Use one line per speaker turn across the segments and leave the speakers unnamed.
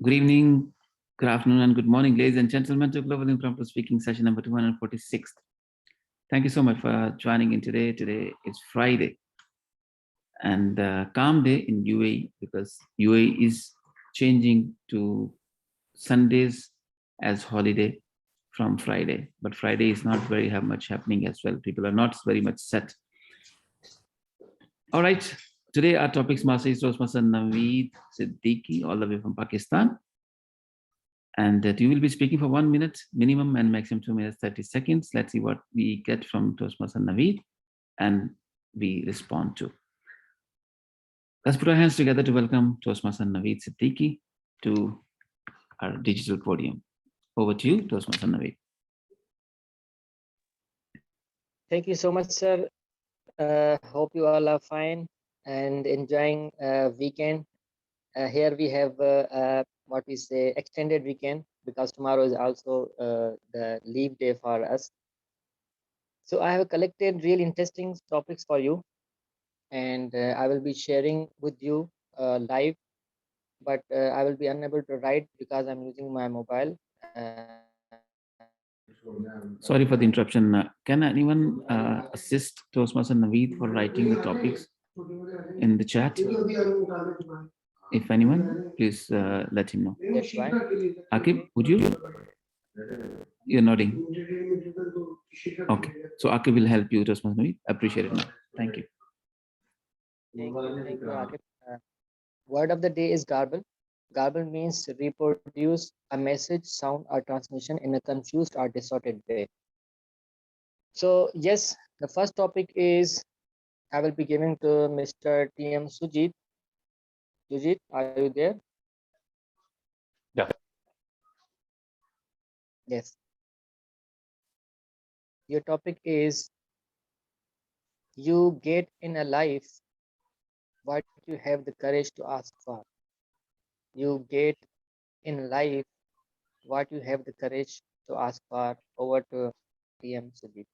Good evening, good afternoon, and good morning, ladies and gentlemen, to Global Impromptu Speaking session number 246. Thank you so much for joining in today. Today is Friday and calm day in UAE because UAE is changing to Sundays as holiday from Friday. But Friday is not very much happening as well. People are not very much set. All right. Today our topics master is Toastmaster Naveed Siddiqui, all the way from Pakistan. And that you will be speaking for 1 minute minimum and maximum 2 minutes 30 seconds. Let's see what we get from Toastmaster Naveed and we respond to. Let's put our hands together to welcome Toastmaster Naveed Siddiqui to our digital podium. Over to you, Toastmaster Naveed.
Thank you so much, sir. Hope you all are fine and enjoying weekend. Here we have what we say extended weekend because tomorrow is also the leave day for us. So I have collected really interesting topics for you, and I will be sharing with you live, but I will be unable to write because I'm using my mobile.
Sorry for the interruption. Can anyone assist Toastmaster Naveed for writing the topics in the chat? If anyone, please let him know.
That's fine.
Akib, would you? You're nodding. Okay, so Akib will help you, Toastmaster Naveed. Appreciate it now. Thank you.
Thank you, Akib. Word of the day is garble. Garble means to reproduce a message, sound, or transmission in a confused or distorted way. So yes, the first topic is I will be giving to Mr. T.M. Sujit. Sujit, are you there?
Yeah.
Yes. Your topic is you get in a life what you have the courage to ask for. You get in life what you have the courage to ask for. Over to T.M. Sujit.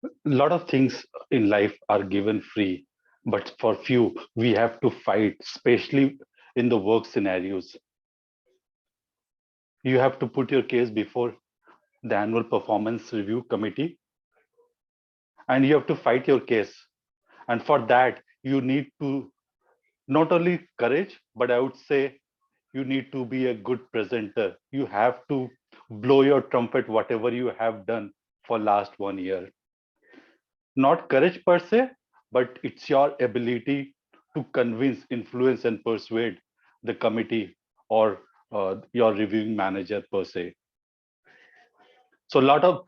A lot of things in life are given free, but for few, we have to fight, especially in the work scenarios. You have to put your case before the annual performance review committee, and you have to fight your case. And for that, you need to not only courage, but I would say you need to be a good presenter. You have to blow your trumpet, whatever you have done for last 1 year. Not courage per se, but it's your ability to convince, influence, and persuade the committee or your reviewing manager per se. So a lot of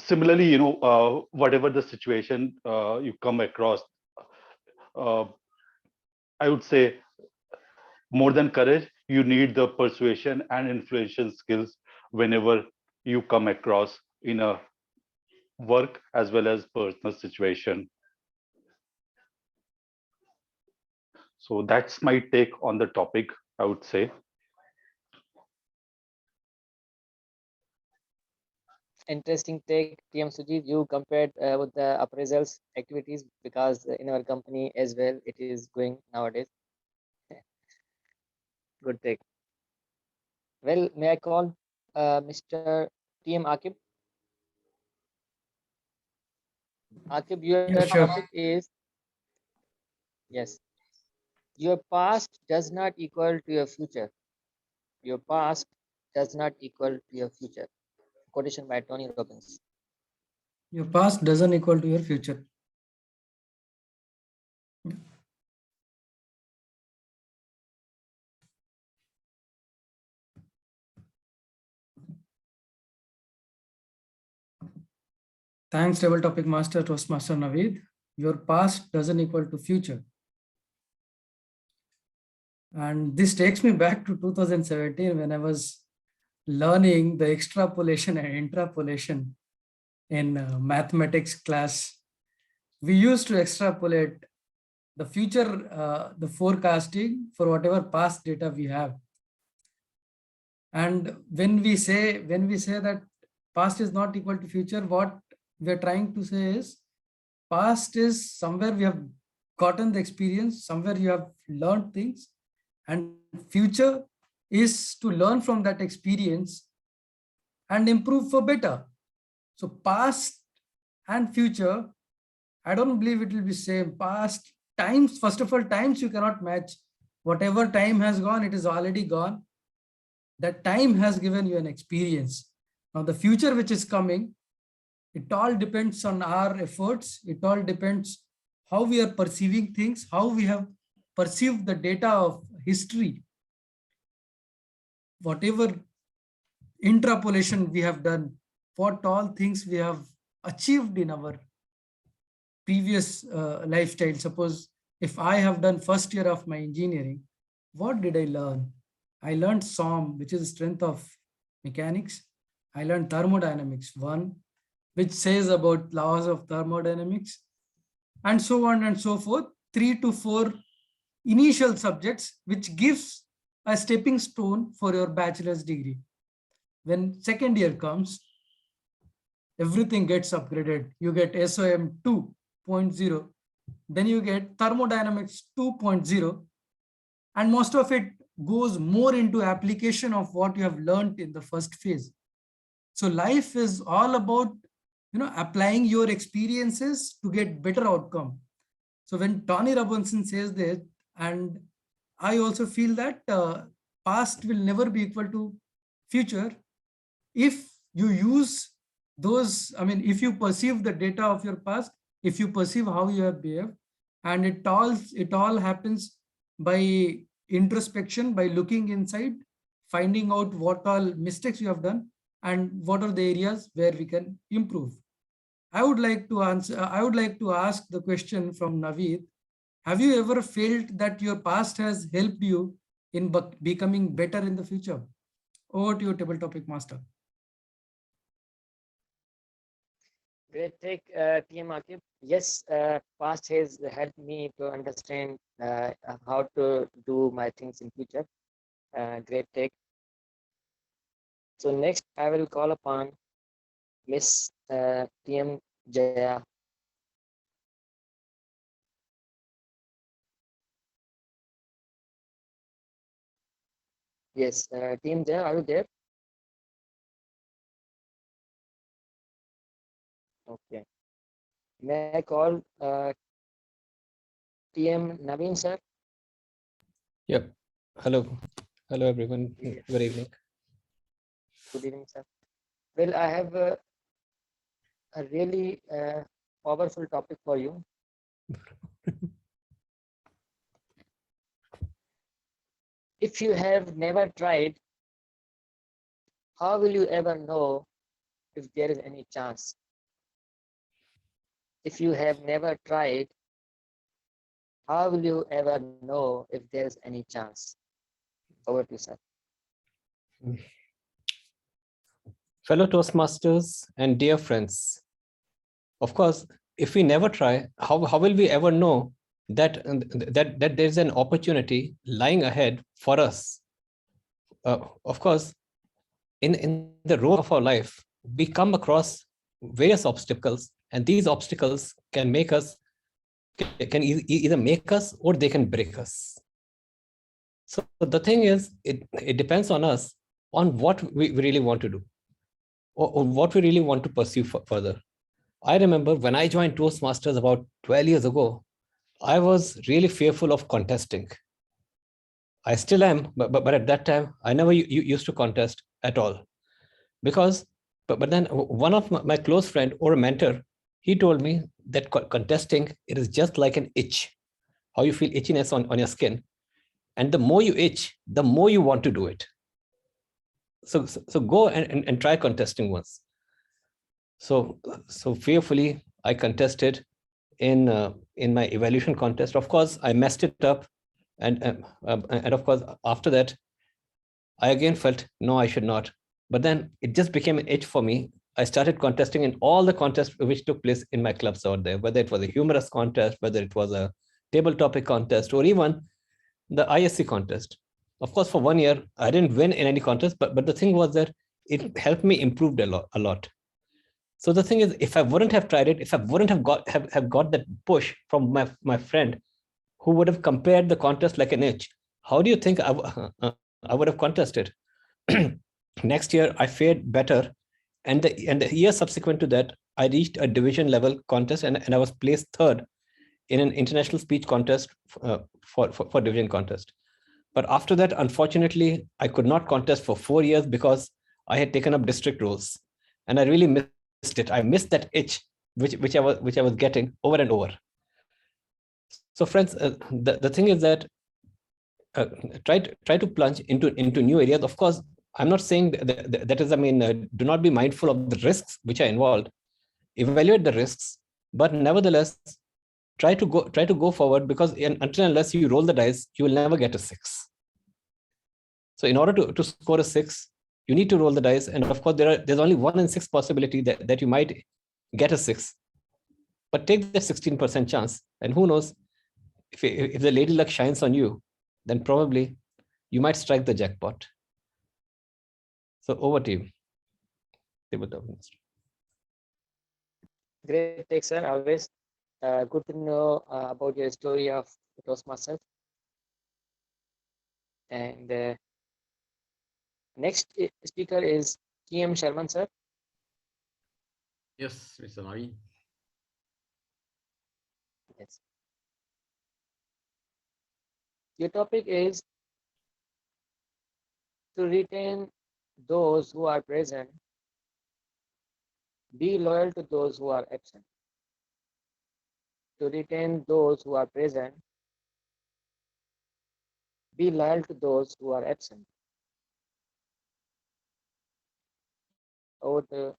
similarly, whatever the situation you come across, uh, I would say more than courage, you need the persuasion and influential skills whenever you come across in a work as well as personal situation. So that's my take on the topic, I would say.
Interesting take, TM Sujit. You compared with the appraisals activities because in our company as well, it is going nowadays. Good take. Well, may I call Mr. TM Akib? Akib, your topic is, yes, your past does not equal to your future. Your past does not equal to your future. Quotation by Tony Robbins.
Your past doesn't equal to your future. Thanks, Table Topic Master, Toastmaster Naveed. Your past doesn't equal to future. And this takes me back to 2017 when I was learning the extrapolation and interpolation in mathematics class. We used to extrapolate the future, the forecasting for whatever past data we have. And when we say that past is not equal to future, what we're trying to say is past is somewhere we have gotten the experience, somewhere you have learned things, and future is to learn from that experience and improve for better. So past and future, I don't believe it will be same. Past times, first of all, times you cannot match. Whatever time has gone, it is already gone. That time has given you an experience. Now the future which is coming, it all depends on our efforts. It all depends how we are perceiving things, how we have perceived the data of history. Whatever interpolation we have done, what all things we have achieved in our previous lifestyle. Suppose if I have done first year of my engineering, what did I learn? I learned SOM, which is strength of mechanics. I learned thermodynamics 1, which says about laws of thermodynamics, and so on and so forth. 3 to 4 initial subjects, which gives a stepping stone for your bachelor's degree. When second year comes, everything gets upgraded. You get SOM 2.0, then you get thermodynamics 2.0, and most of it goes more into application of what you have learned in the first phase. So life is all about, applying your experiences to get better outcome. So when Tony Robinson says that, and I also feel that past will never be equal to future. If you use those, if you perceive the data of your past, if you perceive how you have behaved, and it all happens by introspection, by looking inside, finding out what all mistakes you have done and what are the areas where we can improve. I would like to ask the question from Naveed. Have you ever felt that your past has helped you in becoming better in the future? Over to you, table topic master.
Great take, TM Akib. Yes, past has helped me to understand how to do my things in future. Great take. So next, I will call upon Miss TM Jaya. Yes, TM Jaya, are you there? Okay. May I call TM Naveen, sir?
Yep. Hello. Hello, everyone.
Yes.
Good evening.
Good evening, sir. Well, I have a really powerful topic for you. If you have never tried, how will you ever know if there is any chance? If you have never tried, how will you ever know if there is any chance? Over to you, sir.
Fellow Toastmasters and dear friends, of course, if we never try, how will we ever know that there's an opportunity lying ahead for us? Of course, in the road of our life, we come across various obstacles, and these obstacles can either make us or they can break us. So the thing is, it depends on us on what we really want to do, or what we really want to pursue further. I remember when I joined Toastmasters about 12 years ago, I was really fearful of contesting. I still am, but at that time, I never used to contest at all. Because, but then one of my close friend or a mentor, he told me that contesting, it is just like an itch, how you feel itchiness on your skin. And the more you itch, the more you want to do it. So go and try contesting once. So fearfully, I contested in my evaluation contest. Of course, I messed it up. And of course, after that, I again felt, no, I should not. But then it just became an itch for me. I started contesting in all the contests which took place in my clubs out there, whether it was a humorous contest, whether it was a table topic contest, or even the ISC contest. Of course, for 1 year, I didn't win in any contest, but the thing was that it helped me improve a lot. So the thing is, if I wouldn't have tried it, if I wouldn't have got that push from my friend who would have compared the contest like an itch, how do you think I would have contested? Next year, I fared better. And the year subsequent to that, I reached a division level contest and I was placed third in an international speech contest for division contest. But after that, unfortunately, I could not contest for 4 years because I had taken up district roles, and I really missed it. I missed that itch which I was getting over and over. So, friends, the thing is that try to plunge into new areas. Of course, I'm not saying that is. I mean, do not be mindful of the risks which are involved. Evaluate the risks, but nevertheless, try to go forward, because until unless you roll the dice, you will never get a 6. So in order to score a 6, you need to roll the dice, and of course there's only 1 in 6 possibility that you might get a 6. But take that 16% chance, and who knows, if the lady luck shines on you, then probably you might strike the jackpot. So over to you, Tabletop Minister.
Great take, sir. Always good to know about your story of Toastmasters. And next speaker is TM Sharman, sir.
Yes, Mr. Naveen.
Yes. Your topic is to retain those who are present, be loyal to those who are absent. To retain those who are present, be loyal to those who are absent. Over to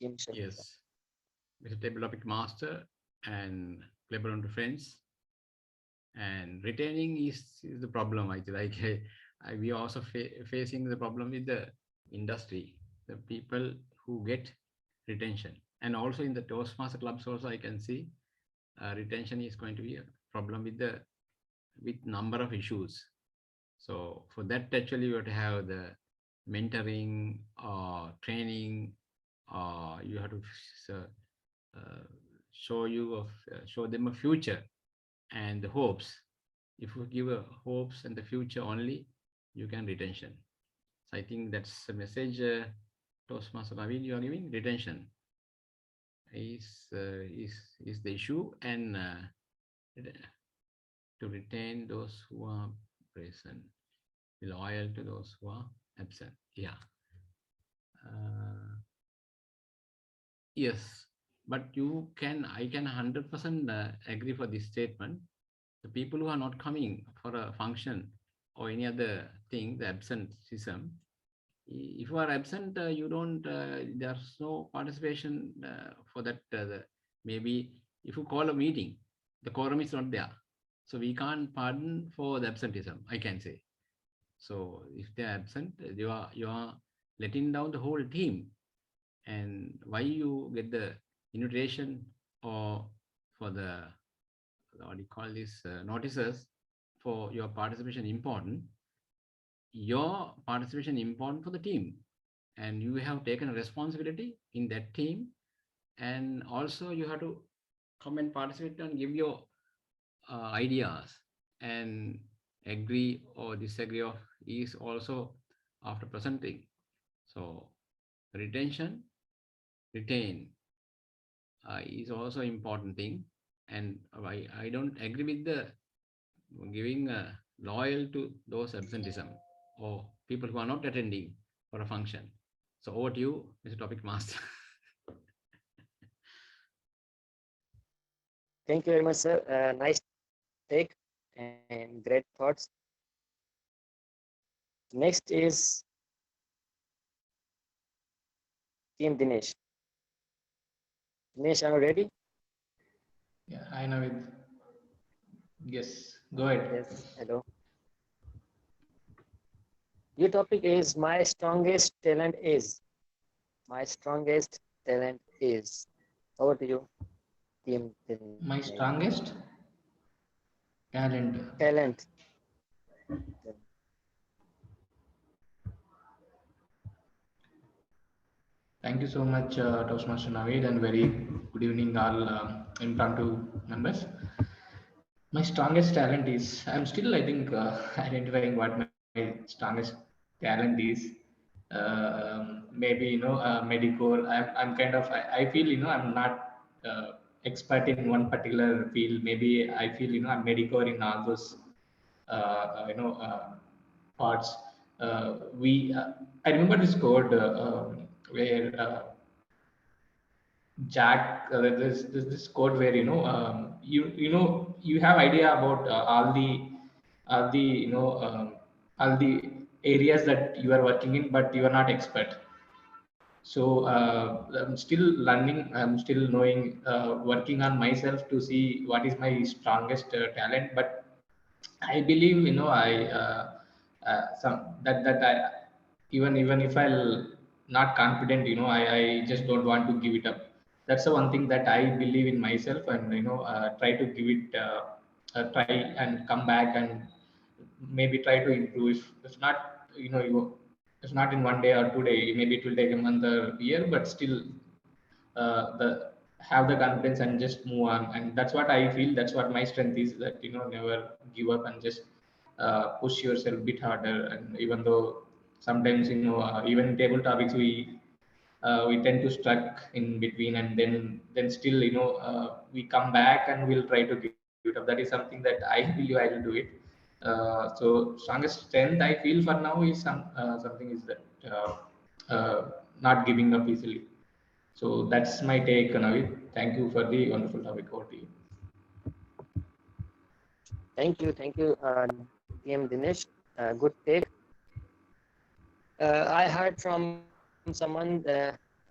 Team Sharman.
Yes, Mr. Table Topic Master and Playground Friends. And retaining is the problem. We are also facing the problem with the industry, the people who get retention. And also in the Toastmaster clubs also I can see retention is going to be a problem with number of issues. So for that, actually, you have to have the mentoring or training, or you have to show them a future and the hopes. If you give a hopes and the future only, you can retention. So I think that's a message. Toastmaster Naveen, you are giving retention is the issue, and to retain those who are present, be loyal to those who are absent. Yeah. Yes, but I can 100% agree for this statement. The people who are not coming for a function or any other thing, the absenteeism, if you are absent, you don't, there's no participation for that. Maybe if you call a meeting, the quorum is not there. So we can't pardon for the absenteeism, I can say. So if they're absent, you are letting down the whole team. And why you get the invitation or for the, what do you call this, notices for your participation important, your participation important for the team, and you have taken a responsibility in that team, and also you have to come and participate and give your ideas, and agree or disagree of is also after presenting. So retain is also important thing, and I don't agree with the giving loyal to those absenteeism or people who are not attending for a function. So over to you, Mr. Topic Master.
Thank you very much, sir. Nice take and great thoughts. Next is Team Dinesh. Dinesh, are you ready?
Yeah, hi Navid. Yes, go ahead.
Yes, hello. Your topic is my strongest talent is. My strongest talent is. Over to you, Team Dinesh.
My strongest talent.
Talent.
Thank you so much, Toastmaster Navid, and very good evening, all impromptu members. My strongest talent is I'm still, I think, identifying what my strongest talent is. Maybe medicore. I'm kind of I feel I'm not expert in one particular field. Maybe I feel I'm medicore in all those parts. We I remember this code where Jack, there's this code where you have idea about all the all the areas that you are working in, but you are not expert. So I'm still learning. I'm still knowing, working on myself to see what is my strongest talent. But I believe I some that I even if I'll not confident, I just don't want to give it up. That's the one thing that I believe in myself, and try to give it, try and come back and maybe try to improve. If not, if not in one day or 2 day, maybe it will take a month or year, but still the have the confidence and just move on. And that's what I feel, that's what my strength is, that never give up and just push yourself a bit harder. And even though sometimes even in table topics we tend to stuck in between, and then still we come back and we'll try to give it up. That is something that I believe I will do it. So strongest strength I feel for now is something is that not giving up easily. So that's my take, Navid. Thank you for the wonderful topic. Over to you.
Thank you, PM Dinesh. Good take. I heard from someone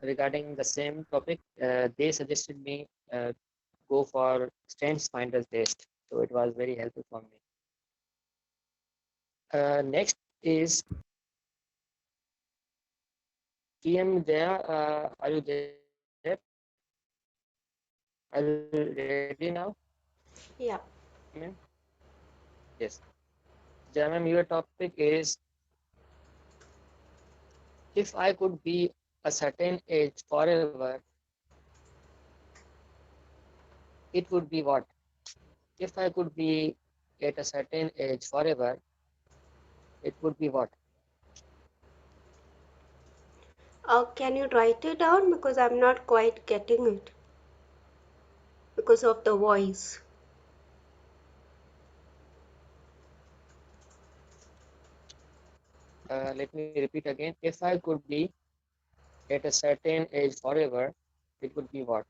regarding the same topic. They suggested me go for strengths finders test, so it was very helpful for me. Next is PM there. Are you there? Are you ready now?
Yeah.
Ma'am? Yes. Ma'am, your topic is, if I could be a certain age forever, it would be what? If I could be at a certain age forever, it would be what?
Can you write it down, because I'm not quite getting it because of the voice.
Let me repeat again. If I could be at a certain age forever, it would be what?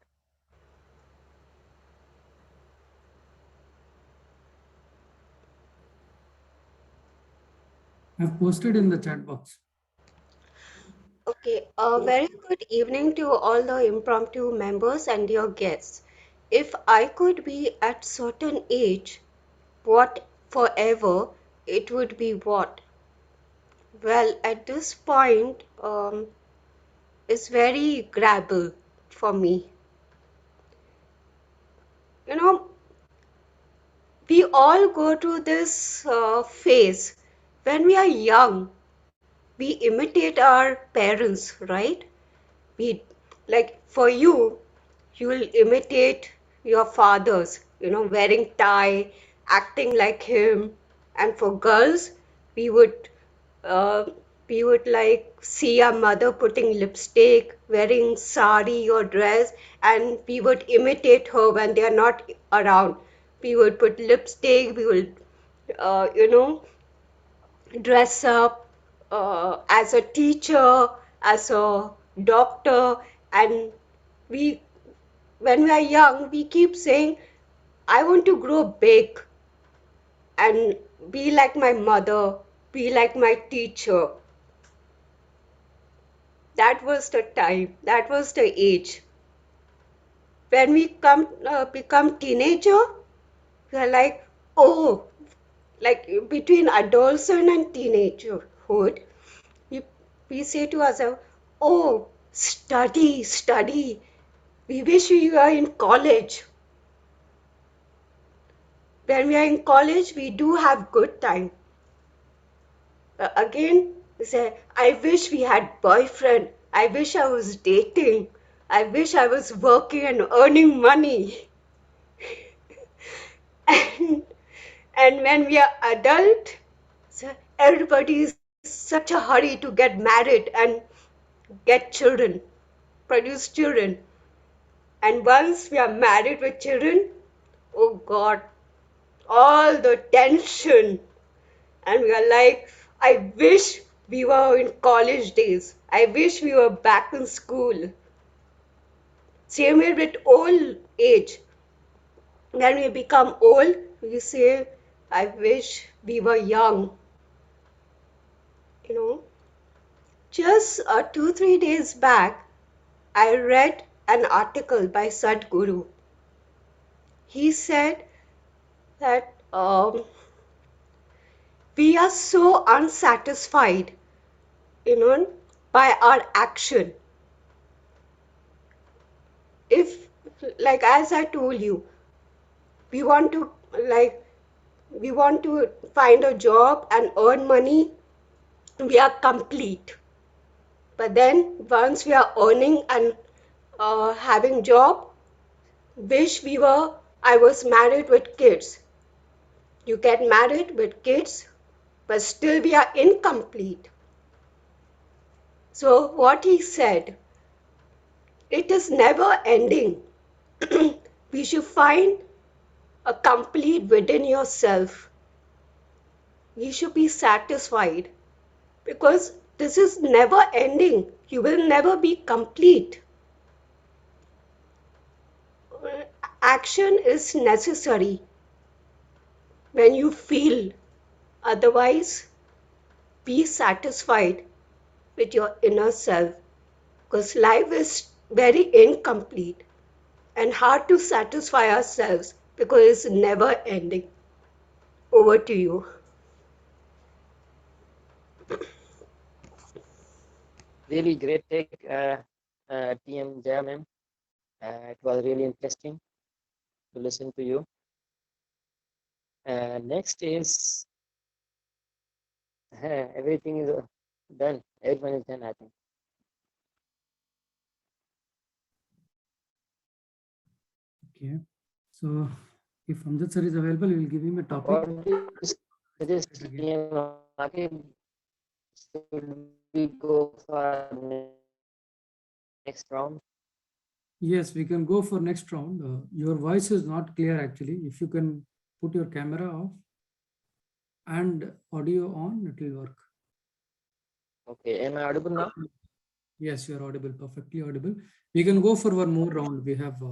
I've posted in the chat box.
Okay, a very good evening to all the impromptu members and your guests. If I could be at certain age, what forever, it would be what? Well, at this point, it's very grabble for me. You know, we all go through this phase. When we are young, we imitate our parents, right? We, like, for you, you will imitate your fathers, wearing tie, acting like him. And for girls, we would uh, like see our mother putting lipstick, wearing sari or dress, and we would imitate her when they are not around. We would put lipstick, we would uh, you know dress up as a teacher, as a doctor. And we, when we are young, we keep saying, I want to grow big and be like my mother, be like my teacher. That was the time, that was the age. When we become teenager, we are like, oh, like between adolescent and teenagerhood, we, we say to ourselves, oh, study, study. We wish we were in college. When we are in college, we do have good time. Again, we say, I wish we had boyfriend. I wish I was dating. I wish I was working and earning money. And And when we are adult, so everybody is such a hurry to get married and get children, produce children. And once we are married with children, oh God, all the tension. And we are like, I wish we were in college days. I wish we were back in school. Same way with old age. When we become old, we say, I wish we were young. You know, just 2, 3 days back, I read an article by Sadhguru. He said that we are so unsatisfied, you know, by our action. If, like, as I told you, we want to, like, we want to find a job and earn money, we are complete. But then once we are earning and having job, wish we were, I was married with kids. You get married with kids, but still we are incomplete. So what he said, it is never ending. We should find a complete within yourself. You should be satisfied because this is never ending. You will never be complete. Action is necessary when you feel. Otherwise, be satisfied with your inner self because life is very incomplete and hard to satisfy ourselves because it's never ending. Over to you.
Really great take, TM Jaya ma'am. It was really interesting to listen to you. Next is everything is done. Everyone is done, I think.
Okay. So if Amjad sir is available, we will give him a topic.
What do you suggest,
Yes, again.
TM Akib? Should we go for next round?
Yes, we can go for next round. Your voice is not clear actually. If you can put your camera off and audio on, it will work.
Okay, am I audible now?
Yes, you are audible, perfectly audible. We can go for one more round. We have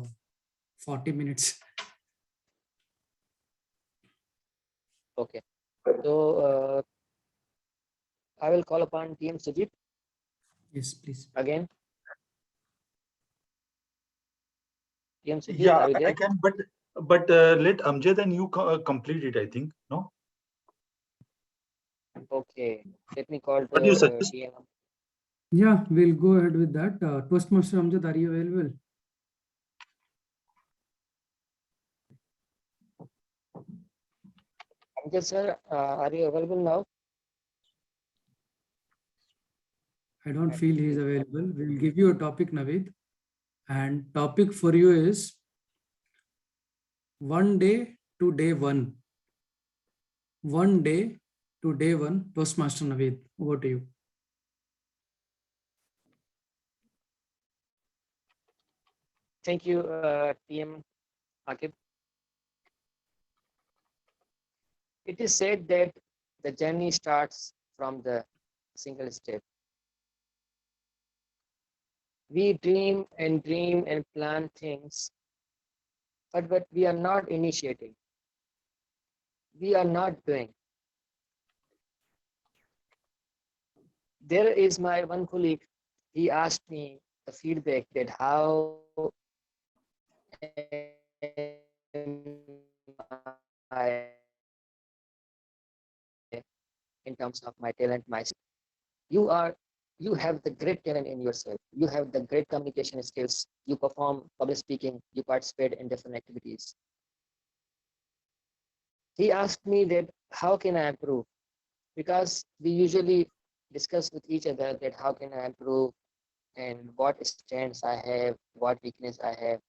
40 minutes.
Okay. So I will call upon TM Sujit
Yes, please.
again. TM Sujit,
Yeah,
are you
I
there?
can, but let Amjad and you complete it, I think. No?
Okay, let me call
What do you
to
suggest?
TM.
Yeah, we'll go ahead with that. Toastmaster Amjad, are you available?
Amjad sir, are you available now?
I don't feel he is available. We'll give you a topic, Naveed. And topic for you is one day to day one. One day to day one. Toastmaster Naveed, over to you.
Thank you, TM Akib. It is said that the journey starts from the single step. We dream and plan things, but we are not initiating. We are not doing. There is my one colleague. He asked me the feedback that how I, in terms of my talent, my you are you have the great talent in yourself. You have the great communication skills. You perform public speaking. You participate in different activities. He asked me that how can I improve? Because we usually discuss with each other that how can I improve and what strengths I have, what weakness I have.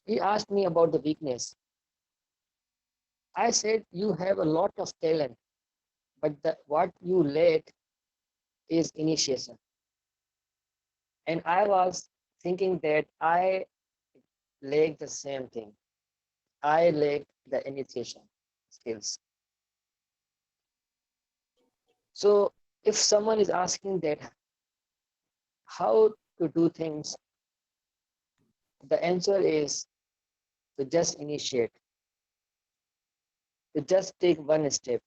He asked me about the weakness. I said, you have a lot of talent, but what you lack is initiation. And I was thinking that I lack the same thing. I lack the initiation skills. So if someone is asking that how to do things, the answer is to just initiate, to just take one step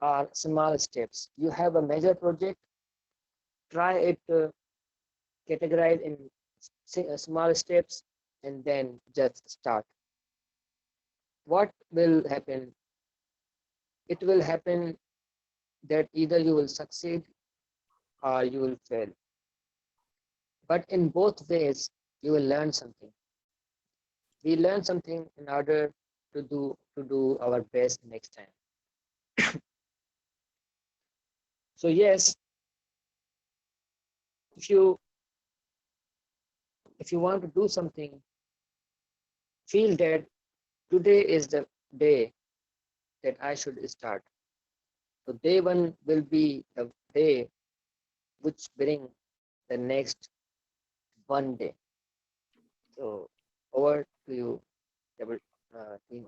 or small steps. You have a major project, try it, categorize in small steps, and then just start. What will happen? It will happen that either you will succeed or you will fail. But in both ways, you will learn something. We learn something in order to do our best next time. So yes, if you want to do something, feel that today is the day that I should start. So day one will be the day which bring the next one day. So over to you, team.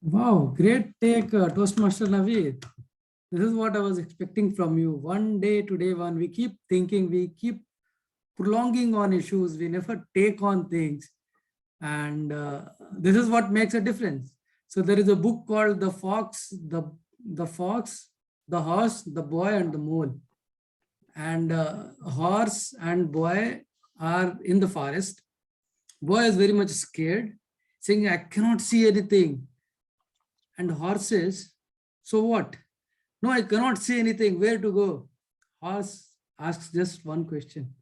Wow, great take, Toastmaster Naveed. This is what I was expecting from you. One day to day one, we keep thinking, we keep prolonging on issues, we never take on things. And this is what makes a difference. So there is a book called The Fox, the Fox, the Horse, the Boy and the Mole. And horse and boy are in the forest. Boy is very much scared, saying, I cannot see anything. And horse says, so what? No, I cannot see anything. Where to go? Horse asks just one question.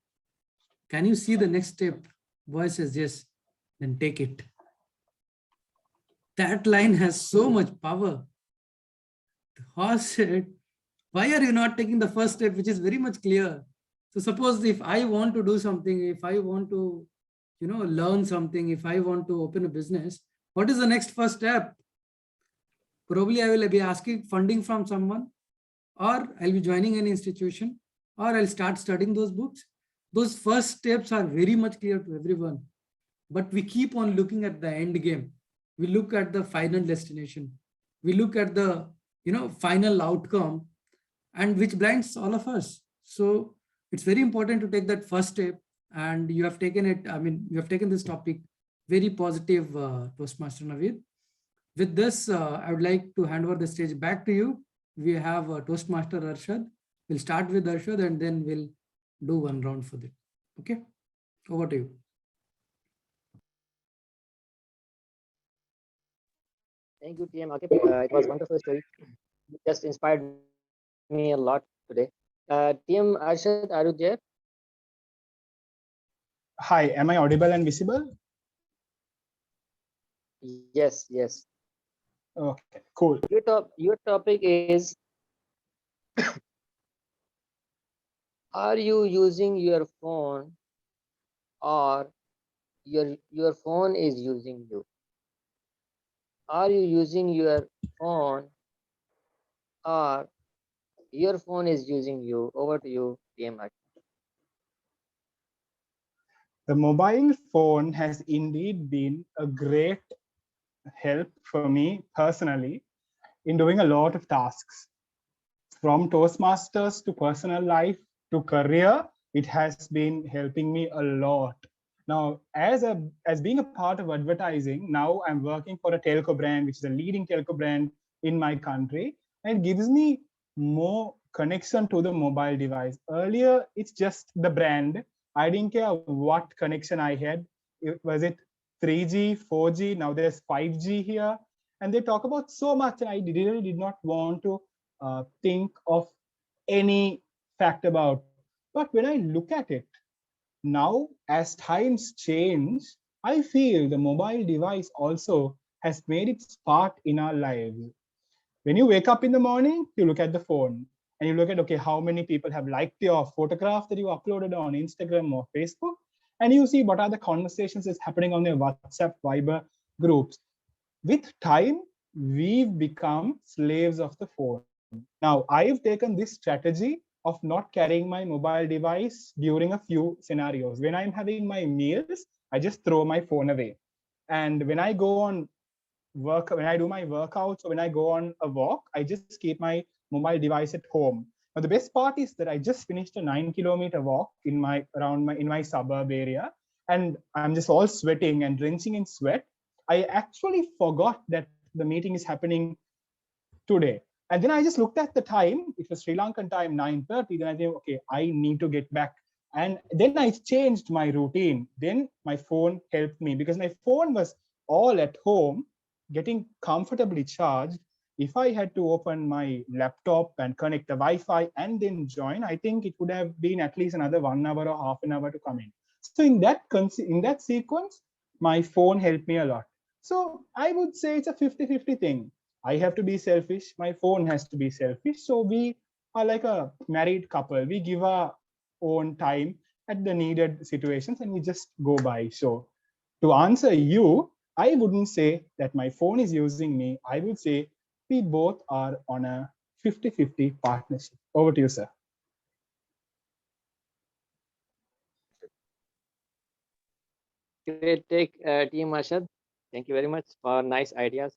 Can you see the next step? Boy says, yes. Then take it. That line has so much power. The horse said, why are you not taking the first step, which is very much clear? So suppose if I want to do something, if I want to, learn something, if I want to open a business, what is the next first step? Probably I will be asking funding from someone, or I'll be joining an institution, or I'll start studying those books. Those first steps are very much clear to everyone. But we keep on looking at the end game. We look at the final destination. We look at the final outcome, and which blinds all of us. So it's very important to take that first step, and you have taken it. I mean, you have taken this topic very positive, Toastmaster Naveed. With this, I would like to hand over the stage back to you. We have Toastmaster Arshad. We'll start with Arshad and then we'll do one round for it. Okay, over to you.
Thank you, TM Akib. It was a wonderful story. It just inspired me a lot today. TM Arshad, are you there?
Hi, am I audible and visible?
Yes, yes.
Okay, cool.
Your topic is are you using your phone or your phone is using you? Are you using your phone or your phone is using you? Over to you, TM Akib.
The mobile phone has indeed been a great help for me personally in doing a lot of tasks. From Toastmasters to personal life to career, it has been helping me a lot. Now, as being a part of advertising, now I'm working for a telco brand, which is a leading telco brand in my country, and it gives me more connection to the mobile device. Earlier, it's just the brand. I didn't care what connection I had. Was it 3G, 4G? Now there's 5G here. And they talk about so much, and I really did not want to think of any fact about. But when I look at it, now as times change, I feel the mobile device also has made its part in our lives. When you wake up in the morning, you look at the phone and you look at, okay, how many people have liked your photograph that you uploaded on Instagram or Facebook, and you see what are the conversations that's happening on their WhatsApp, Viber groups. With time, we've become slaves of the phone. Now, I've taken this strategy of not carrying my mobile device during a few scenarios. When I'm having my meals, I just throw my phone away. And when I go on when I do my workouts or when I go on a walk, I just keep my mobile device at home. Now, the best part is that I just finished a 9-kilometer walk in my suburb area, and I'm just all sweating and drenching in sweat. I actually forgot that the meeting is happening today. And then I just looked at the time. It was Sri Lankan time, 9:30. Then I think, okay, I need to get back. And then I changed my routine. Then my phone helped me because my phone was all at home, getting comfortably charged. If I had to open my laptop and connect the Wi-Fi and then join, I think it would have been at least another 1 hour or half an hour to come in. So in that sequence, my phone helped me a lot. So I would say it's a 50-50 thing. I have to be selfish. My phone has to be selfish. So we are like a married couple. We give our own time at the needed situations and we just go by. So to answer you, I wouldn't say that my phone is using me. I would say we both are on a 50-50 partnership. Over to you, sir.
Great take, Team Arshad. Thank you very much for nice ideas.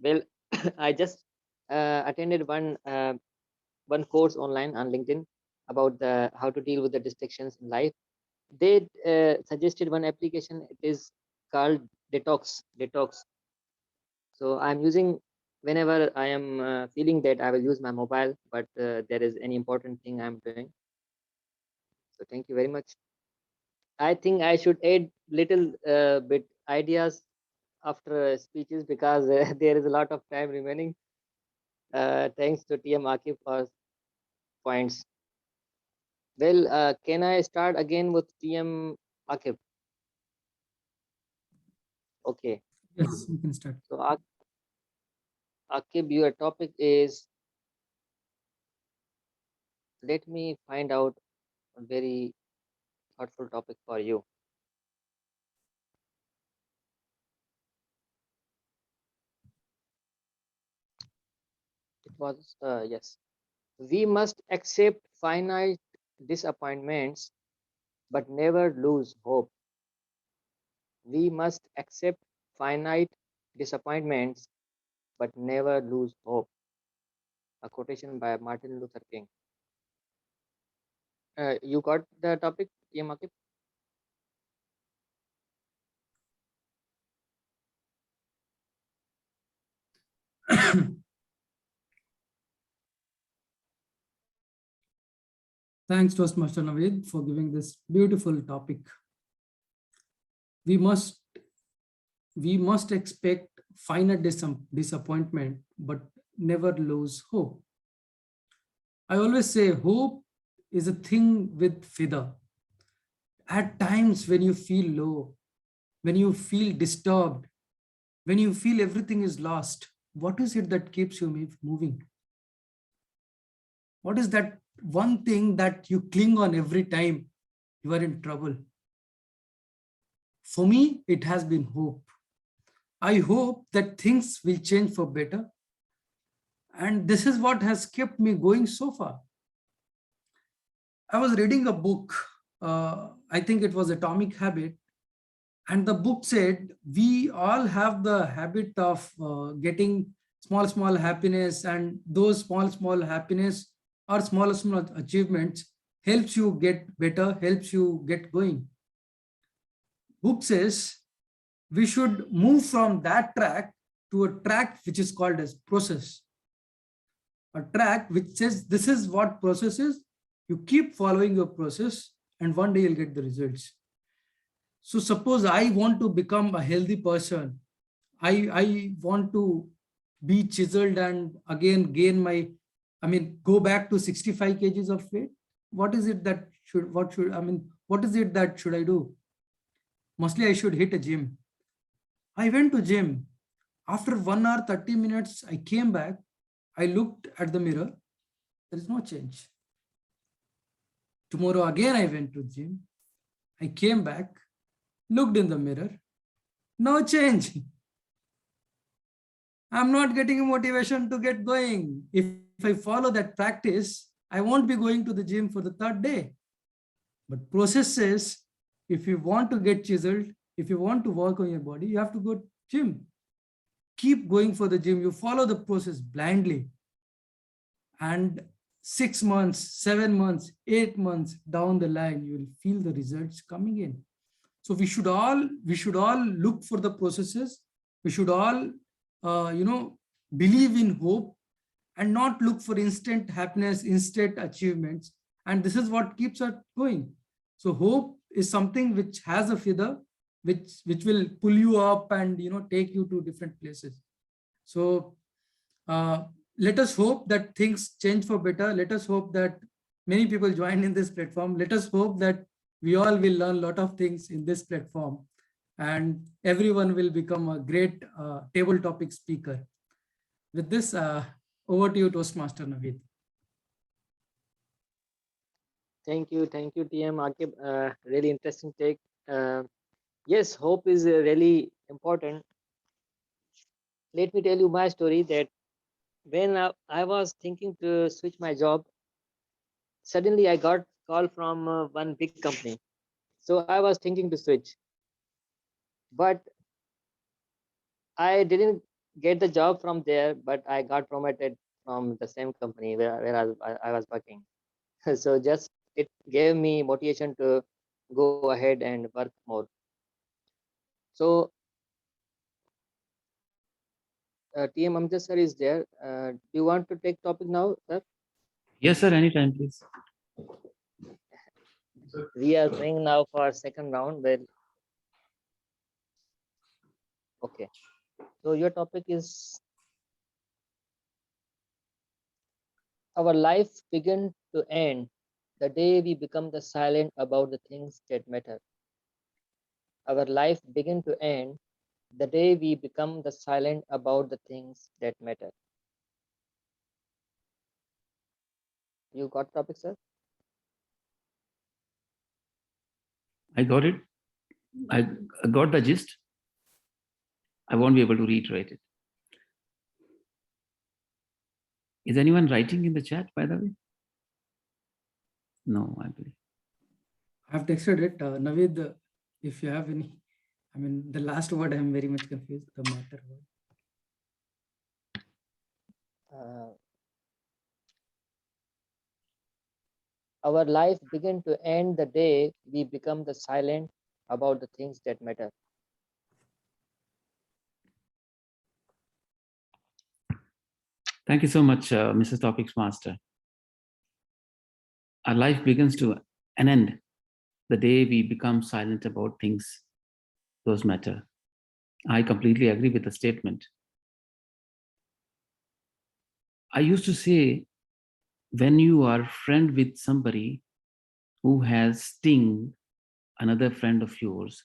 Well, I just attended one course online on LinkedIn about how to deal with the distractions in life. They suggested one application. It is called Detox. So I'm using whenever I am feeling that I will use my mobile, but there is any important thing I'm doing. So thank you very much. I think I should add little bit ideas after speeches because there is a lot of time remaining. Thanks to TM Akif for points. Well, can I start again with TM Akif? Okay.
Yes, you can start.
So Akib, your topic is, let me find out a very thoughtful topic for you. It was, yes. We must accept finite disappointments, but never lose hope. We must accept finite disappointments, but never lose hope. A quotation by Martin Luther King. You got the topic, TM Akib?
Thanks, Toastmaster Naveed, for giving this beautiful topic. We must expect finite disappointment, but never lose hope. I always say hope is a thing with feather. At times when you feel low, when you feel disturbed, when you feel everything is lost, what is it that keeps you moving? What is that one thing that you cling on every time you are in trouble? For me, it has been hope. I hope that things will change for better. And this is what has kept me going so far. I was reading a book, I think it was Atomic Habit. And the book said, we all have the habit of getting small happiness, and those small happiness or small achievements helps you get better, helps you get going. Book says we should move from that track to a track which is called as process. A track which says this is what process is. You keep following your process and one day you'll get the results. So suppose I want to become a healthy person. I want to be chiseled and again go back to 65 kgs of weight. What is it that what is it that should I do? Mostly I should hit a gym. I went to gym. After 1 hour, 30 minutes, I came back. I looked at the mirror. There is no change. Tomorrow again, I went to gym. I came back, looked in the mirror. No change. I'm not getting a motivation to get going. If I follow that practice, I won't be going to the gym for the third day. But process says, if you want to get chiseled, if you want to work on your body, you have to go gym. Keep going for the gym. You follow the process blindly. And 6 months, 7 months, 8 months down the line, you will feel the results coming in. So we should all look for the processes. We should all, believe in hope and not look for instant happiness, instant achievements. And this is what keeps us going. So hope is something which has a feather, which will pull you up and take you to different places. So let us hope that things change for better. Let us hope that many people join in this platform. Let us hope that we all will learn a lot of things in this platform, and everyone will become a great table topic speaker. With this, over to you, Toastmaster Naveed.
Thank you, TM Akib. Really interesting take. Yes, hope is really important. Let me tell you my story that when I was thinking to switch my job, suddenly I got call from one big company. So I was thinking to switch, but I didn't get the job from there, but I got promoted from the same company where I was working. So just it gave me motivation to go ahead and work more. So TM Amjad sir is there. Do you want to take topic now, sir?
Yes, sir. Anytime, please.
We are going now for second round. Well, okay. So your topic is our life begin to end the day we become the silent about the things that matter. Our life begin to end the day we become the silent about the things that matter. You got topic, sir?
I got it. I got the gist. I won't be able to reiterate it. Is anyone writing in the chat, by the way? No, I believe.
I've texted it. Naveed, if you have any, the last word, I'm very much confused. The matter word.
Our life begin to end the day we become the silent about the things that matter.
Thank you so much, Mrs. Topics Master. Our life begins to an end the day we become silent about things those matter. I completely agree with the statement. I used to say, when you are friend with somebody who has sting another friend of yours,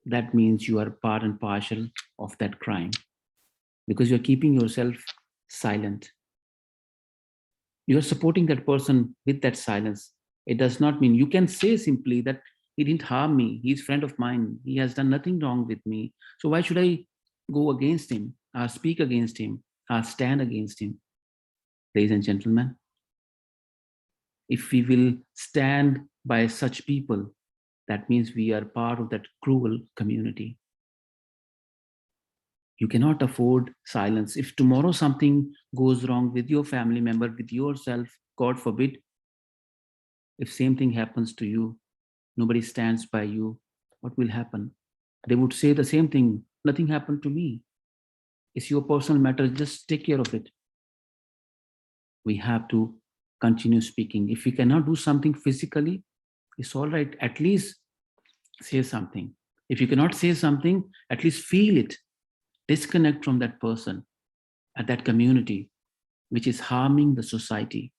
that means you are part and parcel of that crime, because you're keeping yourself silent. You're supporting that person with that silence. It does not mean you can say simply that he didn't harm me. He's a friend of mine. He has done nothing wrong with me. So why should I go against him or speak against him or stand against him? Ladies and gentlemen, if we will stand by such people, that means we are part of that cruel community. You cannot afford silence. If tomorrow something goes wrong with your family member, with yourself, God forbid, if same thing happens to you, nobody stands by you, what will happen? They would say the same thing, nothing happened to me. It's your personal matter, just take care of it. We have to continue speaking. If we cannot do something physically, it's all right, at least say something. If you cannot say something, at least feel it. Disconnect from that person at that community, which is harming the society.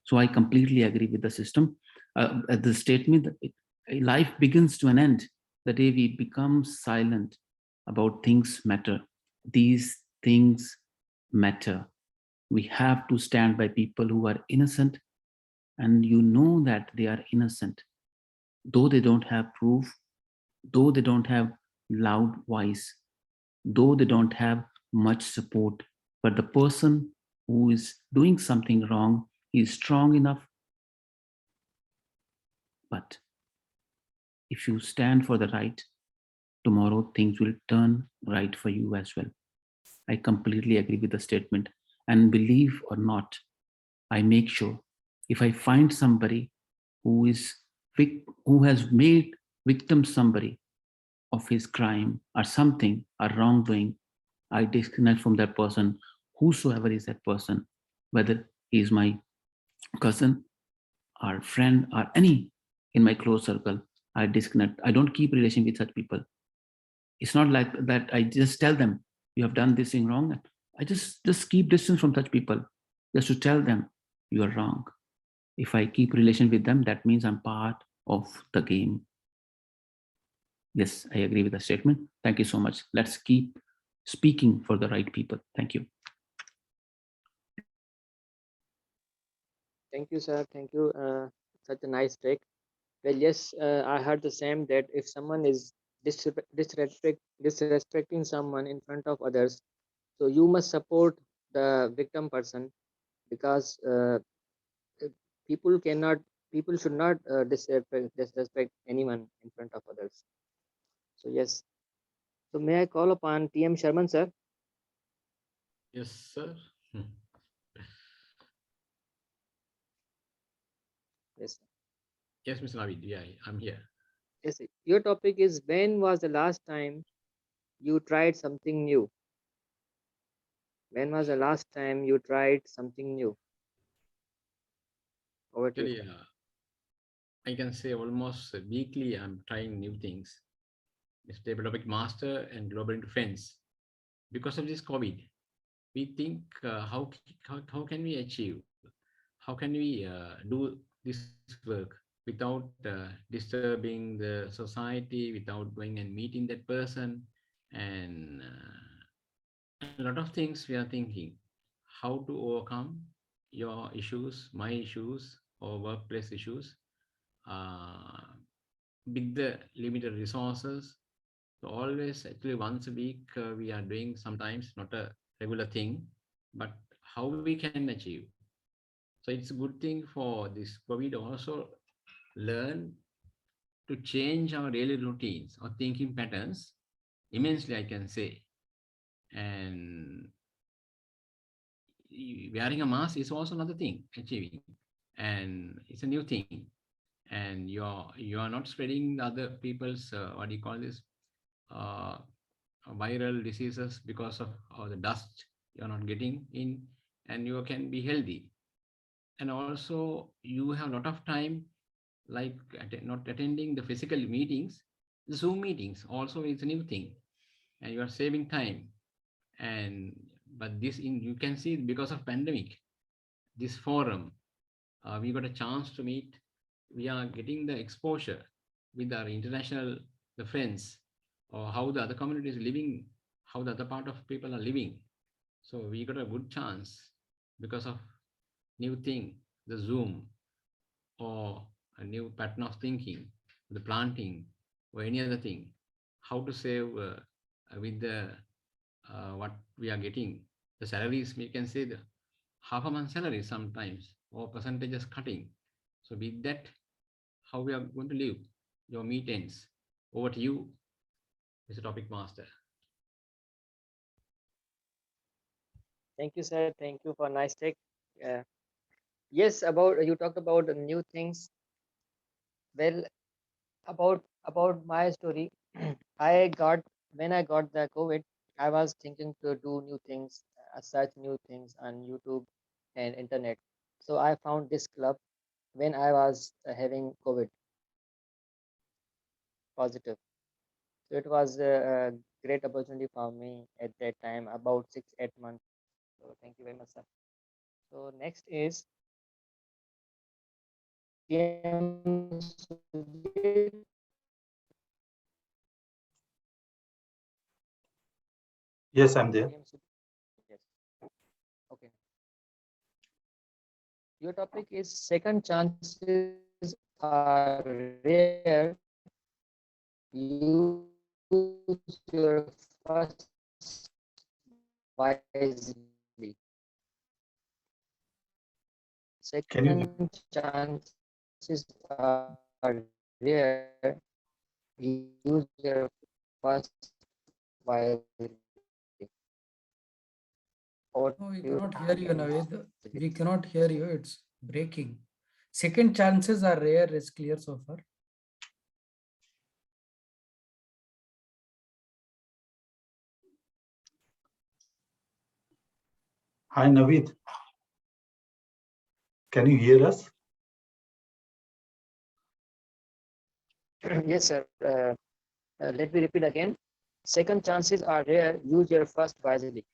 So I completely agree with the system, the statement that life begins to an end the day we become silent about things matter. These things matter. We have to stand by people who are innocent, and you know that they are innocent, though they don't have proof, though they don't have loud voice, though they don't have much support. But the person who is doing something wrong, he is strong enough. But if you stand for the right, tomorrow things will turn right for you as well. I completely agree with the statement. And believe or not, I make sure if I find somebody who has made victim somebody of his crime or something or wrongdoing, I disconnect from that person, whosoever is that person, whether he is my cousin or friend or any in my close circle. I disconnect. I don't keep relation with such people. It's not like that. I just tell them you have done this thing wrong. I just keep distance from such people, just to tell them you are wrong. If I keep relation with them, that means I'm part of the game. Yes, I agree with the statement. Thank you so much. Let's keep speaking for the right people. Thank you.
Thank you, sir. Thank you. Such a nice take. Well, yes, I heard the same, that if someone is disrespecting someone in front of others, so you must support the victim person, because uh, people cannot, people should not disrespect anyone in front of others. So yes. So may I call upon TM Sharman, sir?
Yes, sir.
Yes.
Yes, Mr. Navid. Yeah, I'm here.
Yes. Your topic is, when was the last time you tried something new? When was the last time you tried something new? Over to you,
Actually,
sir.
I can say almost weekly I'm trying new things. Mr. Topic Master and Global Defense. Because of this COVID, we think how can we achieve? How can we do this work without disturbing the society, without going and meeting that person, and a lot of things we are thinking how to overcome your issues, my issues, or workplace issues uh, with the limited resources. So always, actually, once a week, we are doing sometimes not a regular thing, but how we can achieve. So it's a good thing for this COVID also learn to change our daily routines or thinking patterns immensely, I can say. And wearing a mask is also another thing achieving, and it's a new thing. And you are not spreading the other people's what do you call this, uh, viral diseases because of the dust you're not getting in, and you can be healthy. And also you have a lot of time, like not attending the physical meetings, the Zoom meetings also is a new thing, and you are saving time. And but this in you can see because of pandemic, this forum, we got a chance to meet. We are getting the exposure with our international the friends, or how the other community is living, how the other part of people are living. So we got a good chance because of new thing, the Zoom, or a new pattern of thinking, the planting, or any other thing. How to save with the what we are getting, the salaries. We can say the half a month salary sometimes, or percentages cutting. So with that, how we are going to live your meet ends. Over to you, Mr. Topic Master.
Thank you, sir. Thank you for nice take. Uh, yes, about you talked about the new things. Well, about my story, I got when I got the COVID, I was thinking to do new things, search new things on YouTube and internet. So I found this club when I was having COVID positive. So it was a great opportunity for me at that time, about 6 8 months. So thank you very much, sir. So next is TM Sujit.
Yes, I'm there.
TM Sujit. Yes. Okay. Your topic is, second chances are rare. Use your first wisely.
Can you
Second, chances are rare. Use your first wisely. Or
No, we
you,
cannot hear you,
Tim
Naveed.
Sujit.
We cannot hear you. It's breaking. Second chances are rare is clear so far.
Hi, Naveed. Can you hear us?
Yes, sir. Let me repeat again. Second chances are rare. Use your first wisely.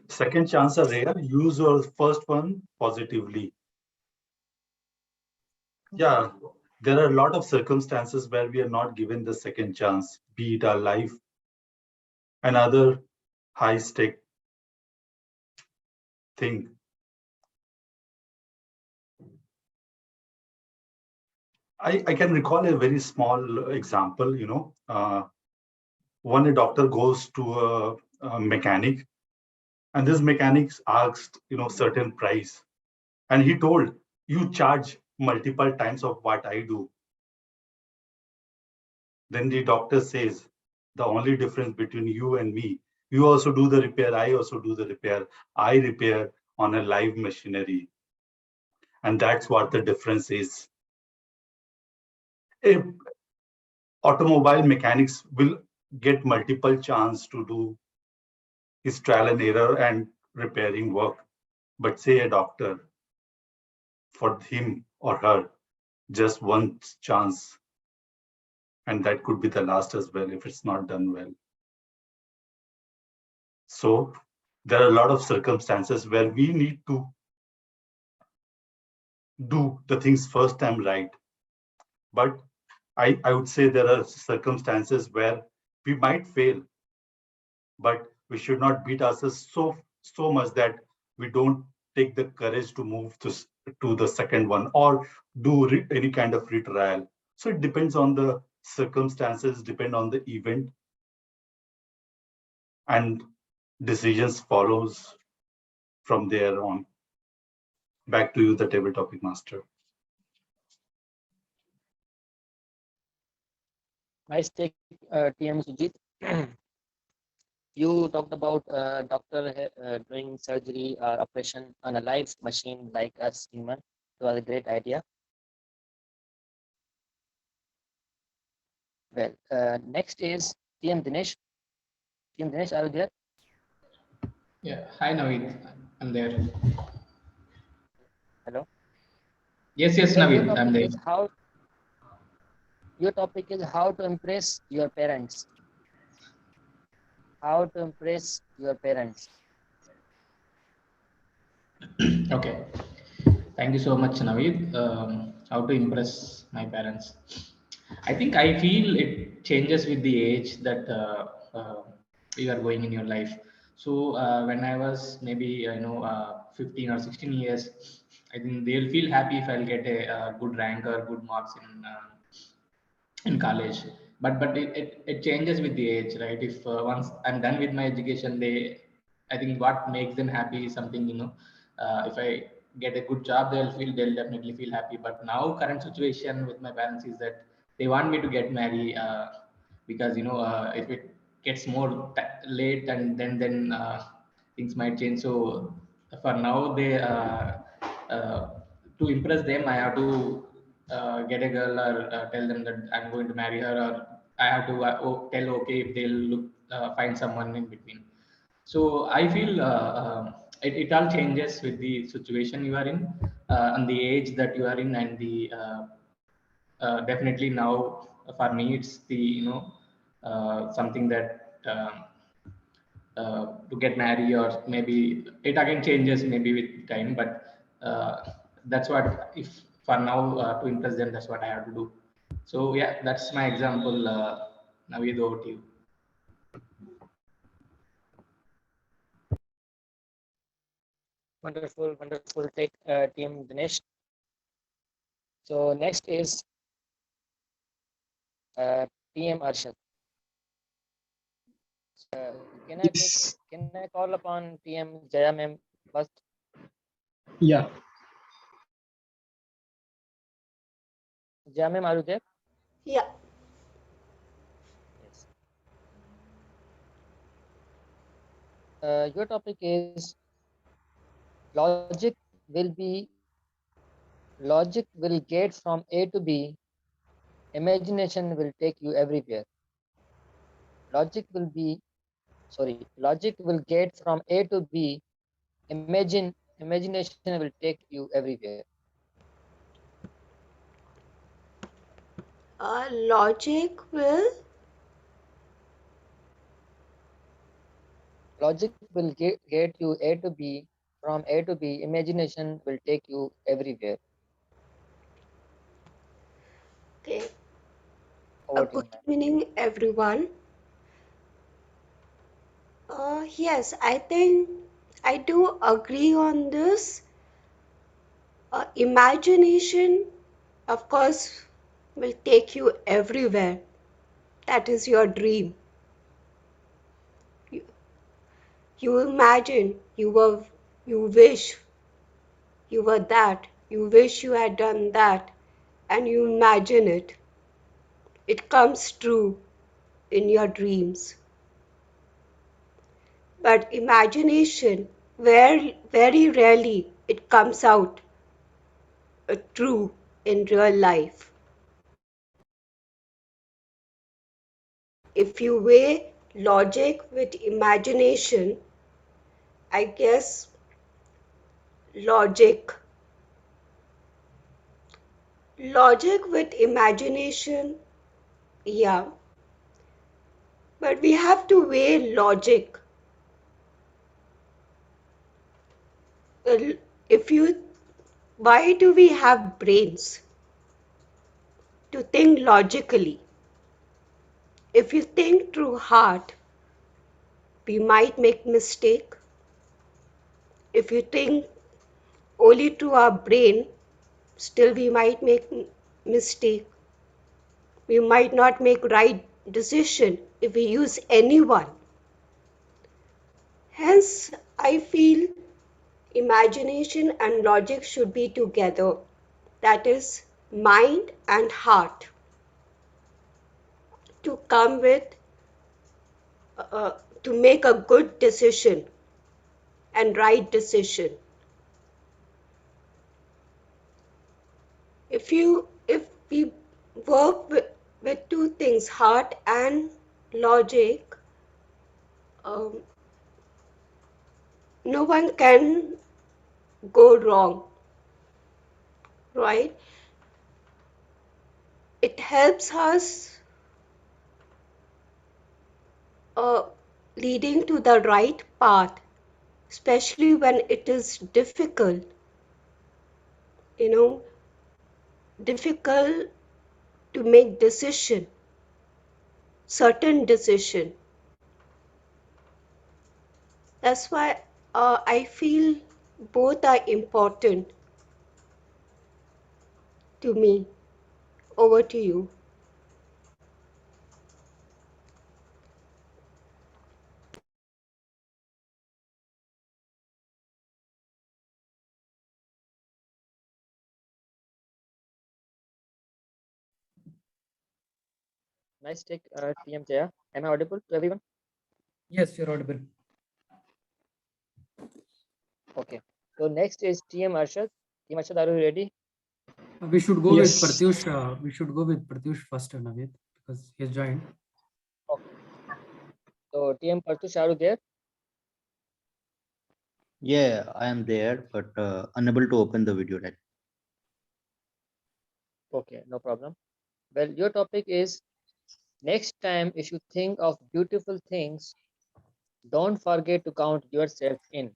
Second chance are rare. Use your first one positively. Yeah, there are a lot of circumstances where we are not given the second chance, be it our life, another high stake thing. I can recall a very small example, when a doctor goes to a mechanic and this mechanic asked, certain price. And he told, you charge multiple times of what I do. Then the doctor says, the only difference between you and me, you also do the repair, I also do the repair. I repair on a live machinery. And that's what the difference is. If automobile mechanics will get multiple chance to do his trial and error and repairing work. But say a doctor, for him or her, just one chance. And that could be the last as well if it's not done well. So there are a lot of circumstances where we need to do the things first time right. But I would say there are circumstances where we might fail, but we should not beat ourselves so much that we don't take the courage to move to the second one or do any kind of retrial. So it depends on the circumstances, depend on the event, and decisions follows from there on. Back to you, the table topic master.
Nice take, TM Sujit. You talked about doctor doing surgery or operation on a live machine like us human. It was a great idea. Well, next is TM Dinesh. TM Dinesh, are you there?
Yeah. Hi, Naveed. I'm there.
Hello.
Yes, yes,
Sir,
Naveed. I'm there.
Your topic is how to impress your parents. How to impress your parents.
Okay. Thank you so much, Naveed. How to impress my parents. I think I feel it changes with the age that you are going in your life. So when I was maybe 15 or 16 years, I think they'll feel happy if I'll get a good rank or good marks in college. But it changes with the age, right? If once I'm done with my education, I think what makes them happy is something, if I get a good job, they'll definitely feel happy. But now current situation with my parents is that they want me to get married, because if it gets more late, and then things might change. So for now, they uh, to impress them, I have to get a girl, or tell them that I'm going to marry her, or I have to tell okay if they'll find someone in between. So I feel it all changes with the situation you are in, and the age that you are in, and the definitely now for me it's the something that to get married, or maybe it again changes maybe with time. But that's what, if for now, to impress them, that's what I have to do. So yeah, that's my example. Now we go to you.
Wonderful, wonderful take, TM Dinesh. So next is TM Arshad. Can I
Yes.
can I call upon PM Jaya ma'am first?
Yeah.
Jaya ma'am, are you there?
Yeah.
Yes. Your topic is logic will be logic will get from A to B. Imagination will take you everywhere. Logic will be logic will get from A to B. Imagination will take you everywhere.
Logic will.
Logic will get you A to B. From A to B, imagination will take you everywhere.
Okay.
Over to you,
Good
ma'am.
evening, everyone. Yes, I think I do agree on this. Imagination, of course, will take you everywhere. That is your dream. You, you imagine, you wish you were that, you wish you had done that, and you imagine it. It comes true in your dreams. But imagination, very rarely it comes out true in real life. If you weigh logic with imagination, I guess logic with imagination, yeah, but we have to weigh logic. If you Why do we have brains? To think logically. If you think through heart, we might make mistake. If you think only through our brain, still we might make mistake. We might not make right decision if we use anyone. Hence, I feel imagination and logic should be together. That is mind and heart to come with uh, to make a good decision and right decision. If we work with two things, heart and logic, um, no one can go wrong, right? It helps us uh, leading to the right path, especially when it is difficult, you know, difficult to make decision, certain decision. That's why I feel both are important to me. Over to you.
Nice take, PM Jaya. Am I audible to everyone?
Yes, you're audible.
Okay. So next is TM Arshad. TM Arshad, are you ready?
We should go with
Yes.
Pratyush. We should go with Pratyush first, Navid, because he's joined.
Okay. So TM Partush, are you there?
Yeah, I am there, but unable to open the video right.
Okay, no problem. Well, your topic is next time if you think of beautiful things, don't forget to count yourself in.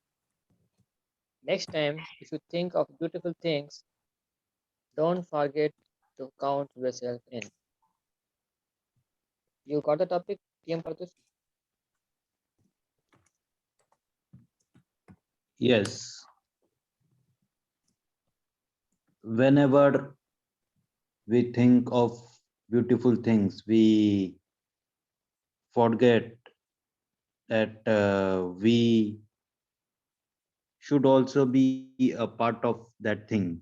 Next time if you think of beautiful things, don't forget to count yourself in. You got the topic, TM Partush?
Yes. Whenever we think of beautiful things, we forget that we should also be a part of that thing.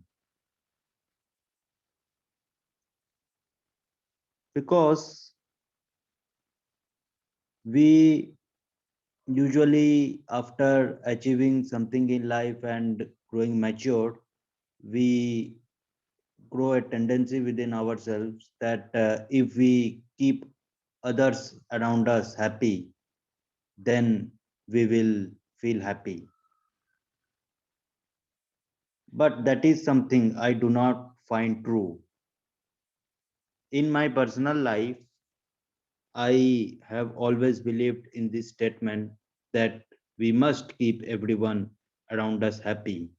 Because we usually, after achieving something in life and growing mature, we grow a tendency within ourselves that if we keep others around us happy, then we will feel happy. But that is something I do not find true. In my personal life, I have always believed in this statement that we must keep everyone around us happy.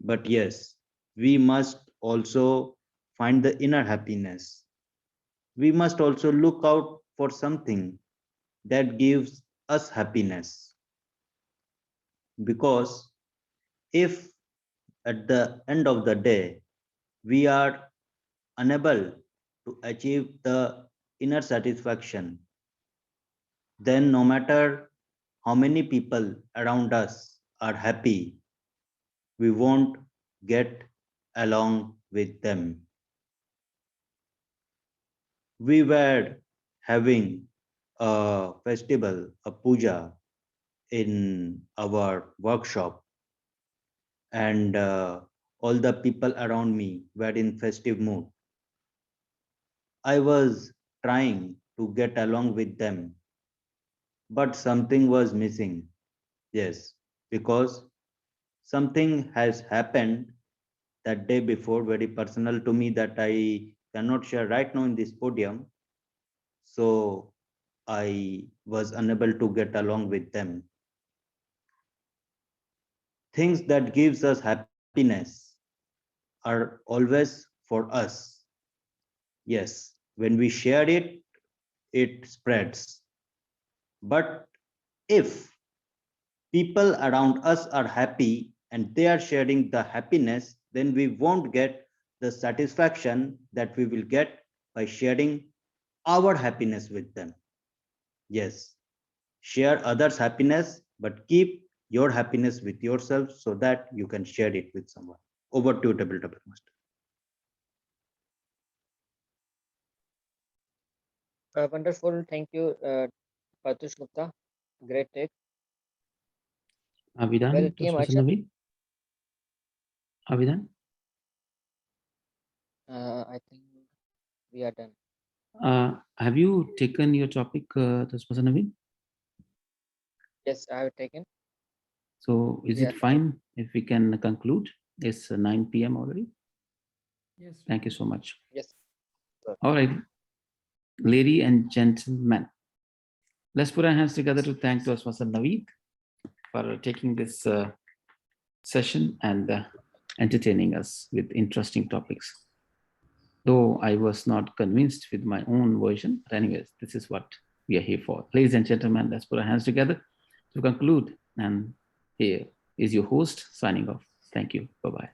But yes, we must also find the inner happiness. We must also look out for something that gives us happiness. Because if at the end of the day we are unable to achieve the inner satisfaction, then no matter how many people around us are happy, we won't get along with them. We were having a festival, a puja in our workshop, and all the people around me were in festive mood. I was trying to get along with them, but something was missing. Yes, because something has happened that day before, very personal to me, that I cannot share right now in this podium. So I was unable to get along with them. Things that gives us happiness are always for us. Yes, when we share it, it spreads. But if people around us are happy and they are sharing the happiness, then we won't get the satisfaction that we will get by sharing our happiness with them. Yes, share others' happiness, but keep your happiness with yourself so that you can share it with someone. Over to you, Table Topic Master.
Wonderful. Thank you, Patush Gupta. Great take.
Are we done,
Welcome,
Professor
Arshad.
Naveed? Are we done?
I think we are done.
Have you taken your topic, Professor Naveed?
Yes, I have taken.
So is
We
it
are
fine if we can conclude? It's 9 p.m. already.
Yes.
Thank you so much.
Yes. Sir.
All right, ladies and gentlemen, let's put our hands together to thank Professor Naveed for taking this session and entertaining us with interesting topics. Though I was not convinced with my own version, but anyways, this is what we are here for. Ladies and gentlemen, let's put our hands together to conclude. And here is your host signing off. Thank you. Bye-bye.